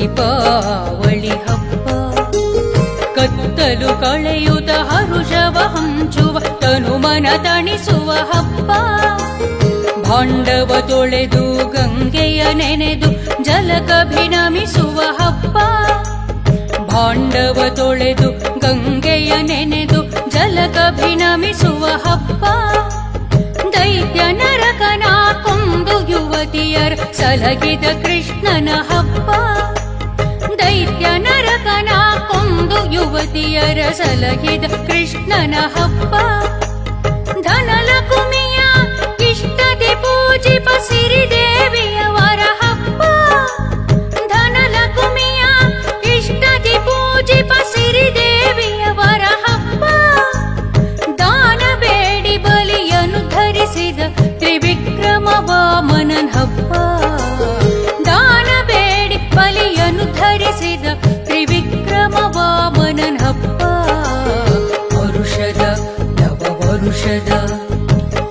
ದೀಪಾವಳಿ ಹಬ್ಬ ಕತ್ತಲು ಕಳೆಯುತ್ತ ಹರುಷವ ಹಂಚುವ ತನುಮನ ತಣಿಸುವ ಹಬ್ಬ. ಭಾಂಡವ ತೊಳೆದು ಗಂಗೆಯ ನೆನೆದು ಜಲಕಭಿನಮಿಸುವ ಹಬ್ಬ. ಭಾಂಡವ ತೊಳೆದು ಗಂಗೆಯ ನೆನೆದು ಜಲಕಭಿನಮಿಸುವ ಹಬ್ಬ. ದೈತ್ಯ ನರಕನ ಕೊಂದು ಯುವತಿಯರ ಸಲಗಿದ ಕೃಷ್ಣನ ಹಬ್ಬ. ದೈತ್ಯ ನರಕನ ಕೊಂದು ಯುವತಿಯರ ಸಲಗಿದ ಕೃಷ್ಣನ ಹಬ್ಬ.